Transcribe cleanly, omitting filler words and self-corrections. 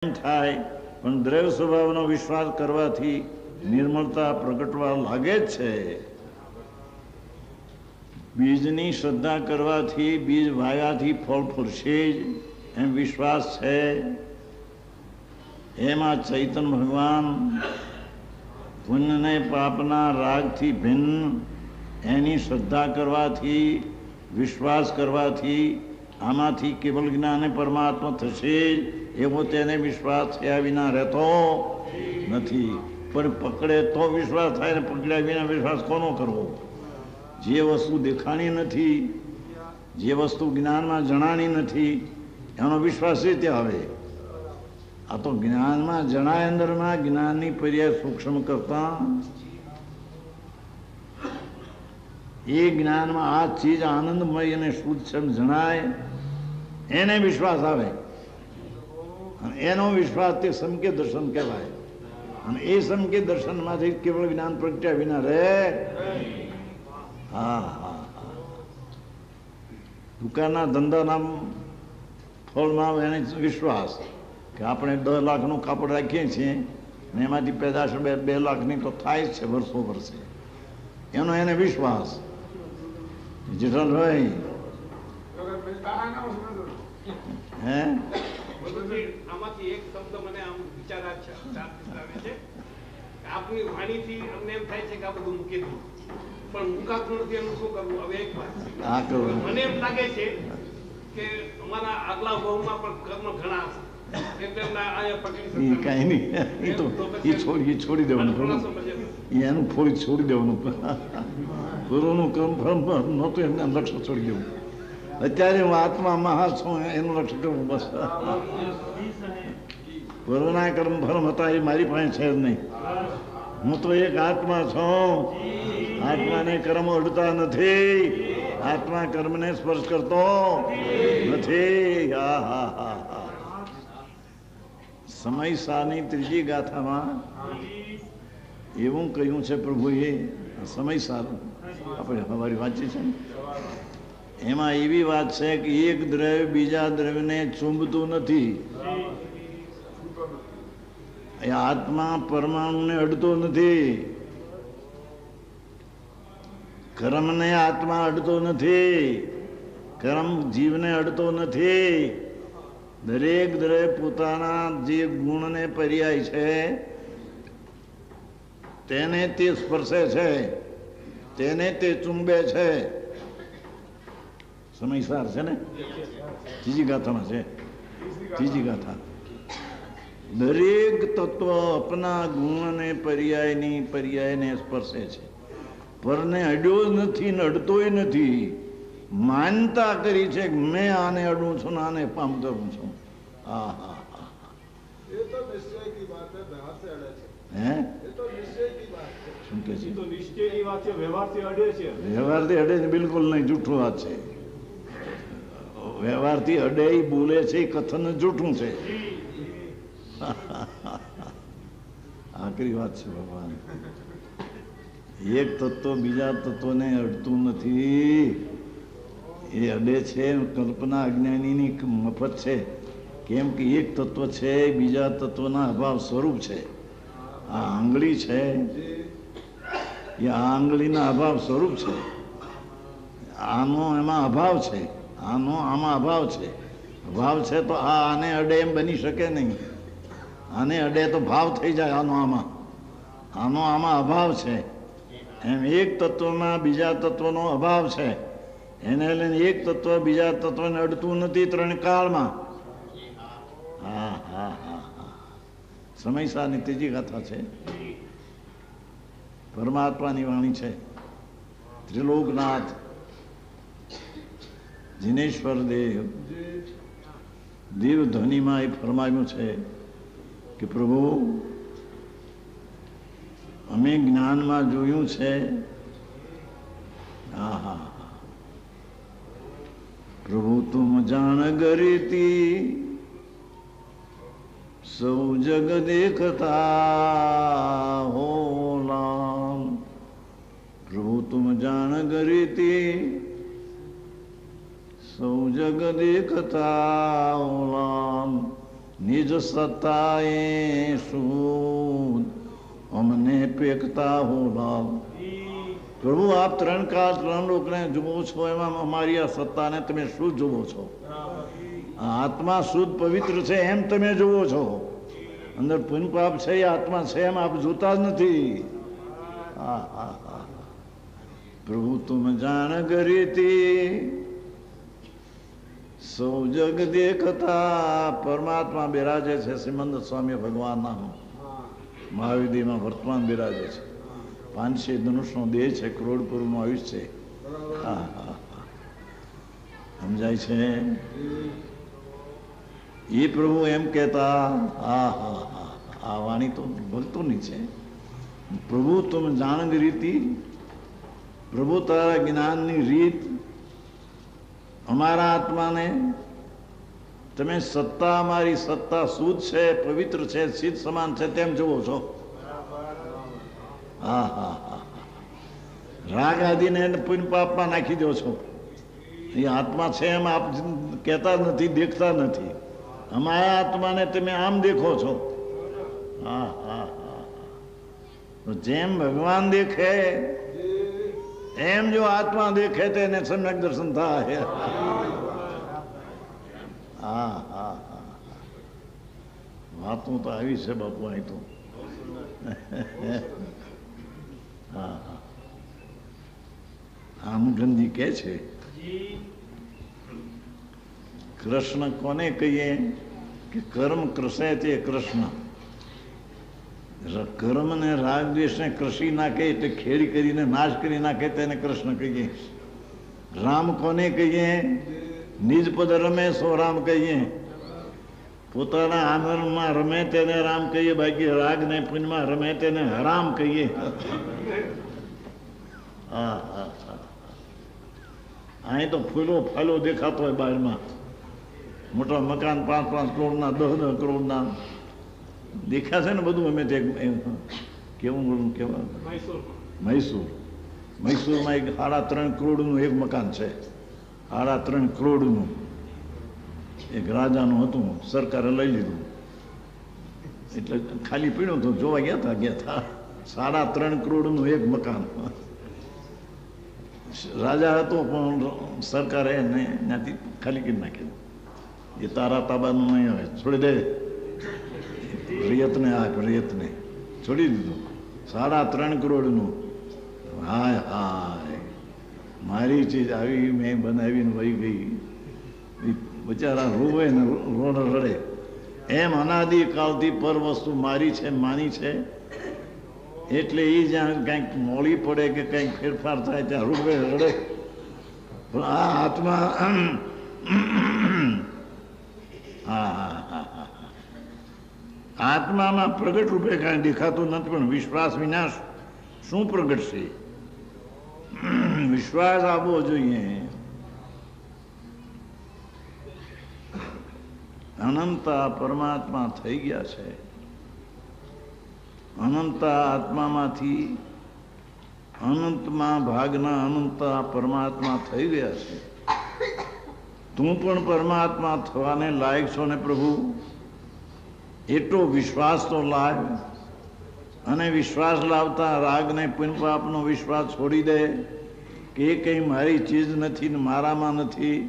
થાય પણ દ્રવ્ય સ્વભાવનો વિશ્વાસ કરવાથી નિર્મળતા પ્રગટવા લાગે જ છે. બીજની શ્રદ્ધા કરવાથી બીજ વાયાથી ફળ ફૂલશે જ એમ વિશ્વાસ છે. એમાં ચૈતન્ય ભગવાન પુણ્ય પાપના રાગથી ભિન્ન એની શ્રદ્ધા કરવાથી વિશ્વાસ કરવાથી આમાંથી કેવલ જ્ઞાને પરમાત્મા થશે એવો તેને વિશ્વાસ થયા વિના રહેતો નથી. પણ પકડે તો વિશ્વાસ થાય ને પકડ્યા વિના વિશ્વાસ કોનો કરવો? જે વસ્તુ દેખાણી નથી, જે વસ્તુ જ્ઞાનમાં જણાણી નથી એનો વિશ્વાસ રીતે આવે. આ તો જ્ઞાનમાં જણાય અંદરમાં જ્ઞાનની પર્યાય સૂક્ષ્મ કરતા એ જ્ઞાનમાં આ ચીજ આનંદમય અને શુદ્ધ છે જણાય એને વિશ્વાસ આવે. અને એનો વિશ્વાસ તે સમકે દર્શન કહેવાય. અને એ સમકે દર્શનમાંથી કેવળ જ્ઞાન પ્રગટ્યા વિના રહે. હા હા હા. દુકાનના ધંધાના ફળમાં એને વિશ્વાસ કે આપણે 10 લાખનું કાપડ રાખીએ છીએ ને એમાંથી પેદાશ 2 લાખની તો થાય જ છે વર્ષો વર્ષે. એનો એને વિશ્વાસ. જેઠાભાઈ હે આમાંથી એક શબ્દ મને આમ વિચાર આવે છે. આપની વાણીથી અમને એમ થાય છે કે આ બધું મૂકી દઉં, પણ મુકાતું નથી. એનું શું કરવું? હવે એક વાત મને એમ લાગે છે કે અમારા આગલા ભાવમાં પણ કર્મ ઘણા હશે કઈ નહીં. એ છોડી દેવાનું, એનું ફોડી છોડી દેવાનું. પૂર્વનું કર્મ ફળ નહોતું એમને લક્ષ્ય છોડી દેવું. અત્યારે હું આત્મા મહા છું એનું લક્ષ્ય કરવું બસ. પૂર્વના કર્મ ફળ હતા એ મારી પાસે છે જ નહીં. હું તો એક આત્મા છું. આત્માને કર્મ અડતા નથી. આત્મા કર્મને સ્પર્શ કરતો નથી. હા હા હા હા. સમય સારની ત્રીજી ગાથામાં એવું કહ્યું છે પ્રભુએ. સમય સાર આપણે અમારી વાંચી છે ને એમાં એવી વાત છે કે એક દ્રવ્ય બીજા દ્રવ્યને ચૂંબતું નથી. આત્મા પરમાણુને અડતો નથી. કર્મને આત્મા અડતો નથી. કર્મ જીવને અડતો નથી. દરેક દ્રવ્ય પોતાના જે ગુણને પર્યાય છે તેને તે સ્પર્શે છે, તેને તે ચુંબે છે. સમયસાર છે ને ત્રીજી ગાથામાં છે. ત્રીજી ગાથા દરેક તત્વ અપના ગુણને પર્યાયને સ્પર્શે છે. પરને અડ્યો નથી ને અડતોય નથી. માનતા કરી છે કે મેં આને અડું છું ને આને પામતો છું. હા હા હા. વ્યવહારથી અડે છે બિલકુલ નહીં. જૂઠું વાત છે. વ્યવહારથી અડે બોલે છે કથન જૂઠું છે. આખરી વાત છે ભગવાન. એક તત્વ બીજા તત્વને અડતું નથી. એ અડે છે કલ્પના અજ્ઞાનીની મફત છે. કેમ કે એક તત્વ છે બીજા તત્વના અભાવ સ્વરૂપ છે. આ આંગળી છે એ આ આંગળીના અભાવ સ્વરૂપ છે. આનો એમાં અભાવ છે, આનો આમાં અભાવ છે. અભાવ છે તો આને અડે એમ બની શકે નહીં. આને અડે તો ભાવ થઈ જાય. આનો આમાં અભાવ છે. એમ એક તત્વમાં બીજા તત્વનો અભાવ છે. એને લઈને એક તત્વ બીજા તત્વને અડતું નથી ત્રણ કાળમાં. હા હા હા હા. સમયસારની ત્રીજી ગાથા છે. પરમાત્માની વાણી છે. ત્રિલોકનાથ જીનેશ્વર દેવ ધ્વનિમાં એ ફરમાવ્યું છે કે પ્રભુ અમે જ્ઞાનમાં જોયું છે. હા હા. પ્રભુ તુમ જાણ ગરીતી સૌ જગ દેખતા હો લાલ. પ્રભુ તુમ જાણ ગરીતી સૌ જગ દેખતા હો લાલ. નિજ સત્તાએ શું અમને પેકતા હો ભાવ. પ્રભુ આપ ત્રણ કાળ ત્રણ લોકને જુઓ છો, એમાં અમારી આ સત્તાને તમે શું જુઓ છો? આત્મા શુદ્ધ પવિત્ર છે એમ તમે જુઓ છો, અંદર પુણ્ય પાપ છે એ આત્મા છે એમ આપ જોતા જ નથી. પ્રભુ તુમ જાણ ગરીતી સૌ જગ દેખતા. પરમાત્મા બિરાજે છે શ્રીમંદ સ્વામી ભગવાનના મહાવિધિમાં વર્તમાન બિરાજે છે. 500 ધનુષનો દેહ છે, કરોડપુરનું આયુષ્ય છે. સમજાય છે? એ પ્રભુ એમ કહેતા. આ વાણી તો ભક્તોની છે. પ્રભુ તુમ જાણ રીતિ, પ્રભુ તારા જ્ઞાનની રીત અમારા આત્માને તમે સત્તા, અમારી સત્તા શુદ્ધ છે, પવિત્ર છે, સિદ્ધ સમાન છે તેમ જુઓ છો. રાગ આદિને પુણ્ય પાપમાં નાખી દો છો. એ આત્મા છે એમ આપ કહેતા નથી, દેખતા નથી. અમારા આત્માને તમે આમ દેખો છો. જેમ ભગવાન દેખે એમ જો આત્મા દેખે તો એને સમ્યક દર્શન થાય. વાતો તો આવી છે બાપુ. અહીં તો આમગંજી કે છે કૃષ્ણ કોને કહીએ કે કર્મ કૃષે તે કૃષ્ણ. કર્મ ને રાગ દ્વેષ ને કૃષિ નાખે એટલે ખેડી કરીને નાશ કરી નાખે તેને કૃષ્ણ કહીએ. રામ કોને કહીએ? નિજ પદ રમે સો રામ કહીએ. પોતાના આનંદમાં રમે તેને રામ કહીએ, બાકી રાગ ને પુણ્યમાં રમે તેને હરામ કહીએ. અહીં તો ફૂલો ફાલો દેખાતો હોય બહારમાં. મોટા મકાન 5-5 કરોડના 10-10 કરોડના દેખાશે ને બધું. અમે કેવું કેવા મૈસૂરમાં એક 3.5 કરોડનું એક મકાન છે. 3.5 કરોડનું એક રાજાનું હતું, સરકારે લઈ લીધું. એટલે ખાલી પીણું હતું, જોવા ગયા હતા. 3.5 કરોડનું એક મકાન. રાજા હતો પણ સરકારે એને ત્યાંથી ખાલી કરી નાખેલું. એ તારા તાબાનું નહીં હોય, છોડી દે. રિયતને રિયતને છોડી દીધું. 3.5 કરોડનું. હાય હાય, મારી ચીજ આવી મેં બનાવીને વહી ગઈ. બચારા રોવે ને રોડ રડે. એમ અનાદિ કાળથી પર વસ્તુ મારી છે, માની છે. એટલે એ જ્યાં કંઈક મોડી પડે કે કંઈક ફેરફાર થાય ત્યાં રોવે રડે. પણ આ આત્મા આત્મામાં પ્રગટ રૂપે કાંઈ દેખાતું નથી, પણ વિશ્વાસ વિનાશ શું પ્રગટ છે? વિશ્વાસ આપવો જોઈએ. અનંત પરમાત્મા થઈ ગયા છે. અનંત આત્મામાંથી અનંતમાં ભાગના અનંત પરમાત્મા થઈ ગયા છે. તું પણ પરમાત્મા થવાને લાયક છો ને પ્રભુ. એટલો વિશ્વાસ તો લાવ. અને વિશ્વાસ લાવતા રાગને પુણ્ય પાપનો વિશ્વાસ છોડી દે કે એ કંઈ મારી ચીજ નથી ને મારામાં નથી.